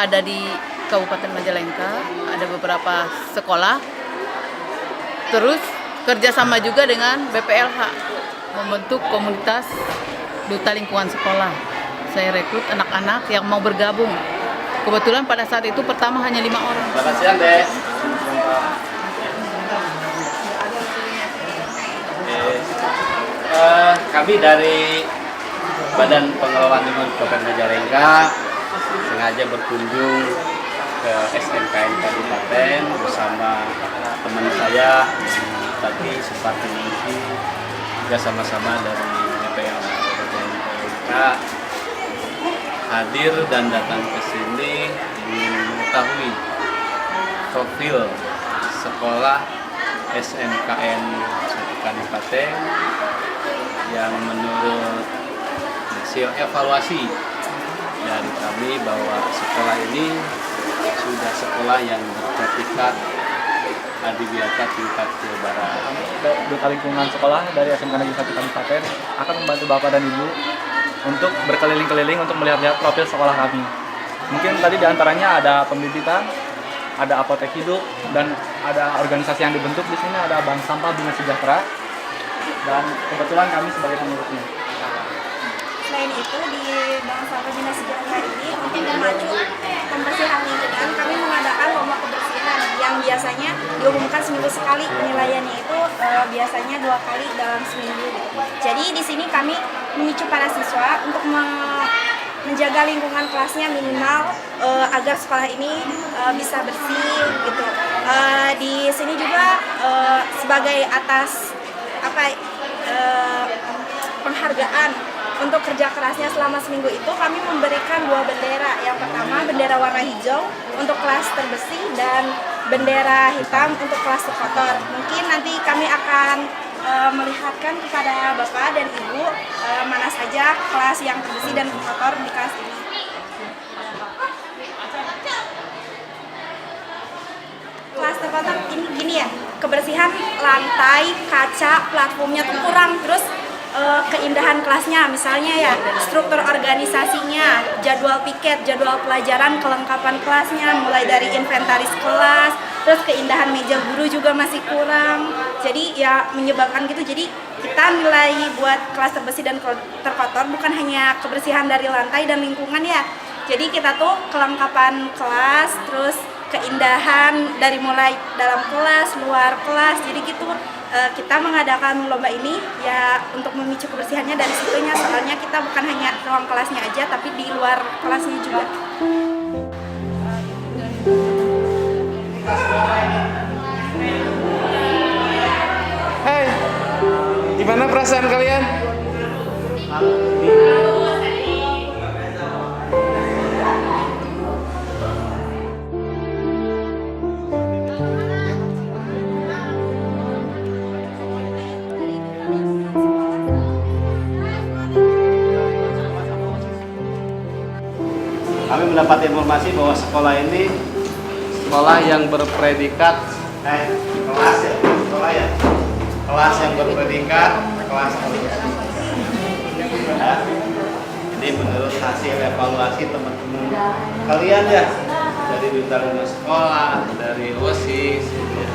ada di Kabupaten Majalengka, ada beberapa sekolah. Terus kerjasama juga dengan BPLH, membentuk komunitas duta lingkungan sekolah. Saya rekrut anak-anak yang mau bergabung. Kebetulan pada saat itu pertama hanya 5 orang. Selamat siang, Dek. Kami dari Badan Pengelolaan Lingkungan Kabupaten Majalengka sengaja berkunjung ke SMKN Kabupaten bersama teman saya tadi Suparti Ningsi, juga sama-sama dari BPLH Majalengka, hadir dan datang ke sini ingin mengetahui profil sekolah SMKN satu Kabupaten yang menurut hasil evaluasi dari kami bahwa sekolah ini sudah sekolah yang bersertifikat adiwiyata tingkat Jawa Barat. Duta lingkungan sekolah dari SMK Negeri 1 Kabupaten akan membantu Bapak dan Ibu untuk berkeliling-keliling untuk melihat-lihat profil sekolah kami. Mungkin tadi diantaranya ada pembibitan, ada apotek hidup, dan ada organisasi yang dibentuk di sini, ada Bank Sampah Bina Sejahtera, dan kebetulan kami sebagai pengurusnya. Selain itu, di Bank Sampah Bina Sejahtera ini untuk memacu pembersihan lingkungan, kami mengadakan lomba kebersihan yang biasanya diumumkan seminggu sekali. Penilaiannya itu biasanya 2 kali dalam seminggu. Jadi di sini kami memicu para siswa untuk menjaga lingkungan kelasnya minimal agar sekolah ini bisa bersih gitu. Di sini juga sebagai atas penghargaan untuk kerja kerasnya selama seminggu itu, kami memberikan 2 bendera. Yang pertama bendera warna hijau untuk kelas terbersih dan bendera hitam untuk kelas terkotor. Mungkin nanti kami akan melihatkan kepada Bapak dan Ibu mana saja kelas yang terbersih dan terkotor di kelas ini. Kelas terkotor ini gini ya, kebersihan lantai, kaca, platformnya tuh kurang, terus keindahan kelasnya, misalnya ya struktur organisasinya, jadwal piket, jadwal pelajaran, kelengkapan kelasnya, mulai dari inventaris kelas, terus keindahan meja guru juga masih kurang. Jadi ya menyebabkan gitu. Jadi kita nilai buat kelas terbersih dan terkotor bukan hanya kebersihan dari lantai dan lingkungan ya. Jadi kita tuh kelengkapan kelas, terus keindahan dari mulai dalam kelas, luar kelas. Jadi gitu. Kita mengadakan lomba ini ya untuk memicu kebersihannya dari situnya, soalnya kita bukan hanya ruang kelasnya aja tapi di luar kelasnya juga. Hai, gimana perasaan kalian? Kami mendapat informasi bahwa sekolah ini sekolah yang berpredikat kelas yang berpredikat kelas ya. Ini menurut hasil evaluasi teman-teman kalian ya, dari duta lingkungan sekolah, dari OSIS ya.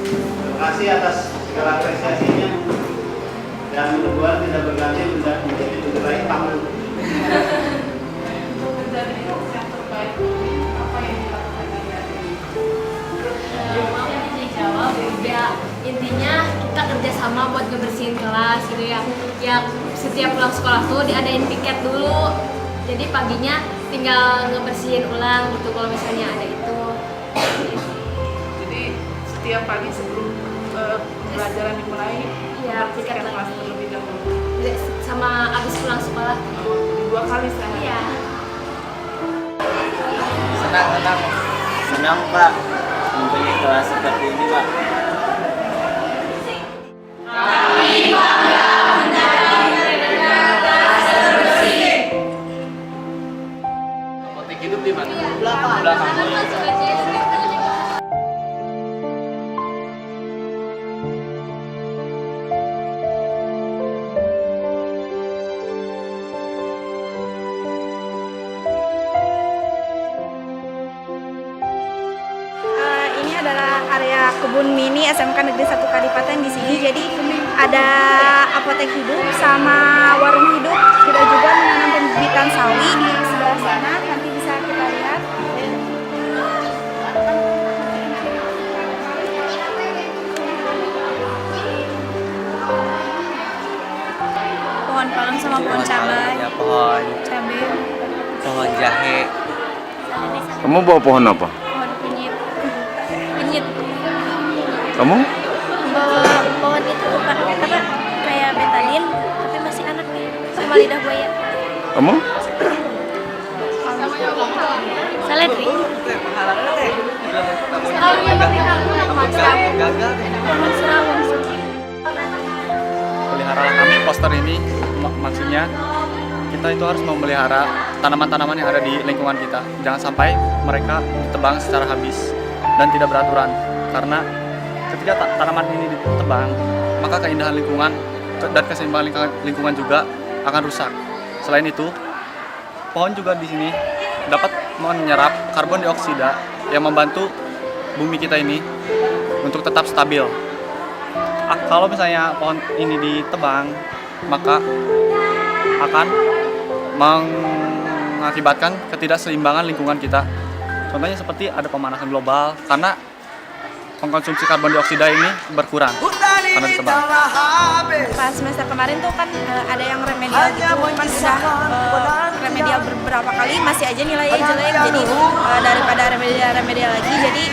Terima kasih atas segala apresiasinya, dan mudah-mudahan tidak berganti menjadi bendera hitam. Ya intinya kita kerjasama buat ngebersihin kelas gitu ya. Ya setiap pulang sekolah tuh diadain piket dulu. Jadi paginya tinggal ngebersihin ulang gitu kalau misalnya ada itu. Jadi setiap pagi sebelum pembelajaran dimulai, ya piket kelas terlebih dahulu. Sama abis pulang sekolah. 2 kali selama. Iya. Senang Pak mempunyai kelas seperti ini Pak. Apotek hidup di mana? Belakang. adalah area kebun mini SMK Negeri 1 Kadipaten di sini. Jadi ada apotek hidup sama warung hidup. Kita juga menanam pembibitan sawi di sebelah sana. Nanti bisa kita lihat. Pohon palem sama pohon cabai. Ya, pohon jahe. Kamu bawa pohon apa? Pohon kunyit. Kunyit. Kamu? Bawa pohon itu apa kayak betadin tapi masih anak nih sama lidah buaya. Kamu? Seledri. Pohon serawang. Peliharalah kami poster ini, maksudnya kita itu harus memelihara tanaman-tanaman yang ada di lingkungan kita. Jangan sampai mereka ditebang secara habis dan tidak beraturan. Karena ketika tanaman ini ditebang, maka keindahan lingkungan dan keseimbangan lingkungan juga akan rusak. Selain itu, pohon juga di sini dapat menyerap karbon dioksida yang membantu bumi kita ini untuk tetap stabil. Kalau misalnya pohon ini ditebang, maka akan mengakibatkan ketidakseimbangan lingkungan kita. Contohnya seperti ada pemanasan global karena pengkonsumsi karbon dioksida ini berkurang karena ditebang. Pas semester kemarin tuh kan ada yang remedial gitu, kan udah remedial beberapa kali masih aja nilainya jelek. Jadi daripada remedial lagi, jadi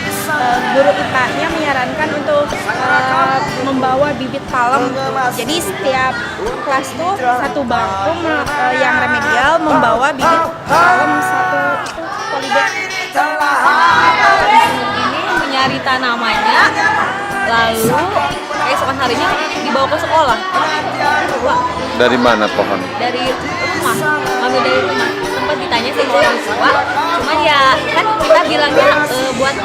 guru IPA-nya menyarankan untuk membawa bibit palem. Jadi setiap kelas tuh satu bangku yang remedial membawa bibit palem satu polybag. Ini mencari tanamannya, lalu keesokan harinya dibawa ke sekolah. Coba Dari mana pohon? dari rumah, ngambil dari rumah. Sempat ditanya sama orang tua, cuman ya kan kita bilangnya buat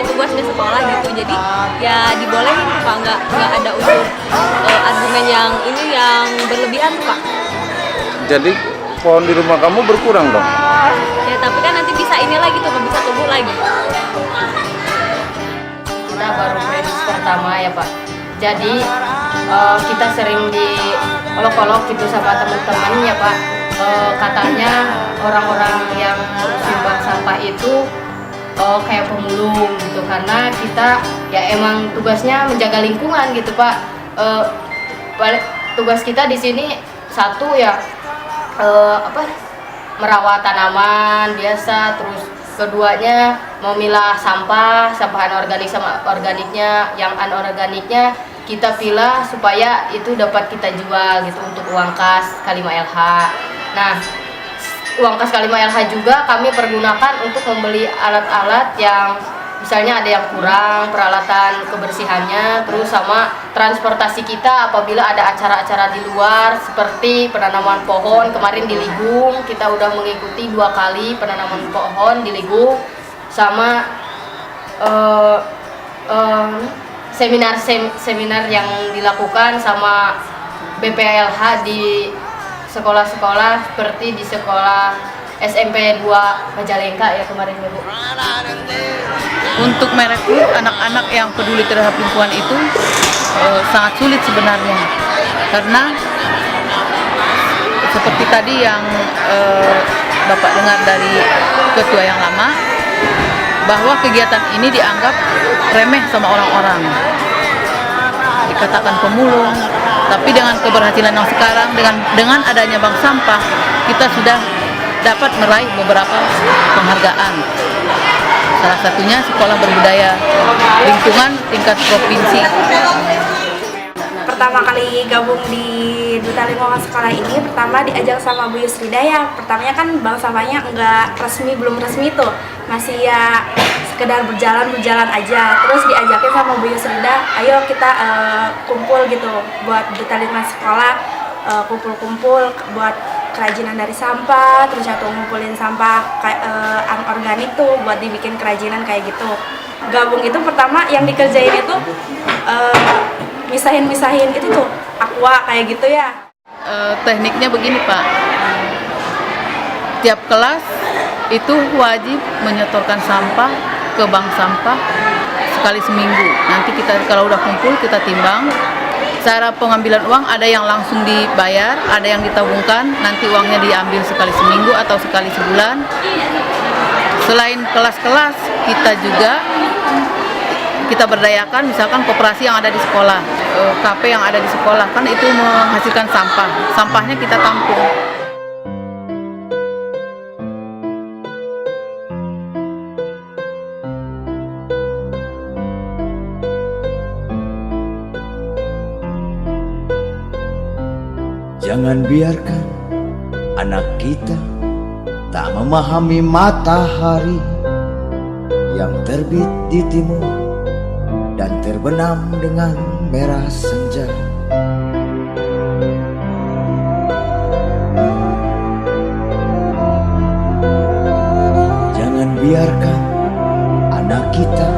tugas di sekolah gitu, jadi ya dibolehin Pak, nggak ada unsur argumen yang ini yang berlebihan Pak. Jadi pohon di rumah kamu berkurang dong? Ya tapi kan nanti bisa ini lagi tuh, bisa tumbuh lagi. Kita baru prediksi pertama ya Pak. Jadi kita sering diolok-olok gitu sama teman-teman ya Pak. Katanya orang-orang yang sumbang sampah itu kayak pemulung gitu, karena kita ya emang tugasnya menjaga lingkungan gitu Pak. Tugas kita di sini satu ya merawat tanaman biasa, terus keduanya memilah sampah anorganik sama organiknya. Yang anorganiknya kita pilah supaya itu dapat kita jual gitu untuk uang kas K5LH. Nah, uang kas K5LH juga kami pergunakan untuk membeli alat-alat yang misalnya ada yang kurang, peralatan kebersihannya, terus sama transportasi kita apabila ada acara-acara di luar seperti penanaman pohon. Kemarin di Ligung kita udah mengikuti 2 kali penanaman pohon di Ligung, sama seminar yang dilakukan sama BPLH di sekolah-sekolah seperti di sekolah SMP 2 Majalengka ya kemarin Bu. Untuk merekrut anak-anak yang peduli terhadap lingkungan itu sangat sulit sebenarnya, karena seperti tadi yang Bapak dengar dari ketua yang lama, bahwa kegiatan ini dianggap remeh sama orang-orang, dikatakan pemulung. Tapi dengan keberhasilan yang sekarang, dengan adanya bank sampah, kita sudah dapat meraih beberapa penghargaan. Salah satunya Sekolah Berbudaya Lingkungan tingkat provinsi. Pertama kali gabung di Duta Lingkungan Sekolah ini, pertama diajak sama Bu Yusrida ya. Pertamanya kan bank sampahnya belum resmi tuh, masih ya sekedar berjalan aja. Terus diajakin sama Bu Yusrida, ayo kita kumpul gitu buat Duta Lingkungan Sekolah, kumpul-kumpul buat kerajinan dari sampah, terus atau ngumpulin sampah kayak anorganik tuh buat dibikin kerajinan kayak gitu. Gabung itu pertama yang dikerjain itu misahin itu tuh aqua kayak gitu ya. Tekniknya begini Pak, tiap kelas itu wajib menyetorkan sampah ke bank sampah sekali seminggu. Nanti kita kalau udah kumpul kita timbang. Cara pengambilan uang ada yang langsung dibayar, ada yang ditabungkan, nanti uangnya diambil sekali seminggu atau sekali sebulan. Selain kelas-kelas, kita berdayakan misalkan koperasi yang ada di sekolah, KP yang ada di sekolah, kan itu menghasilkan sampah. Sampahnya kita tampung. Jangan biarkan anak kita tak memahami matahari yang terbit di timur dan terbenam dengan merah senja. Jangan biarkan anak kita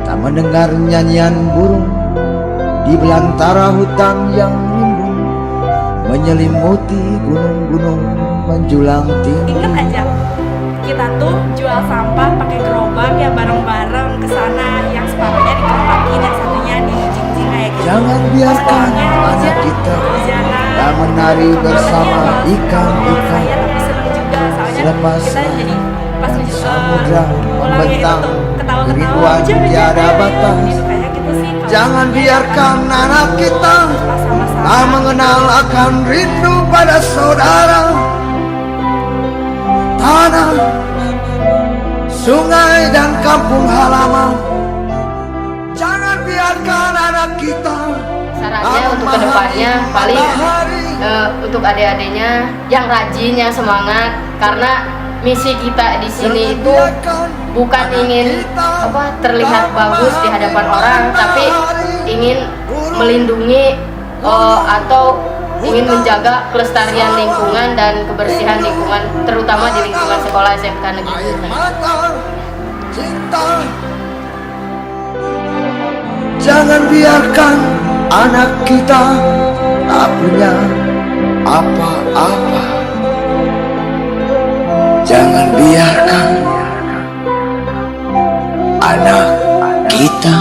tak mendengar nyanyian burung di belantara hutan yang menyelimuti gunung-gunung menjulang tinggi. Ingat aja, kita tuh jual sampah pakai gerobak ya bareng-bareng ke sana, yang separuhnya dikerobakin, yang satunya dijinjing kayak gitu. Jangan biarkan anak kita tak menari bersama ikan-ikan selepas dan samudra membentang kerinduan tiada batas. Jangan biarkan anak kita tak mengenal akan rindu pada saudara, tanah, sungai dan kampung halaman. Jangan biarkan anak kita. Sarannya untuk kedepannya paling untuk adik-adiknya yang rajin, yang semangat, karena misi kita di sini itu bukan ingin terlihat bagus di hadapan orang, tapi ingin melindungi atau ingin menjaga kelestarian lingkungan dan kebersihan lingkungan, terutama di lingkungan sekolah SMK Negeri Kutai. Jangan biarkan anak kita tak punya apa-apa. Jangan biarkan anak kita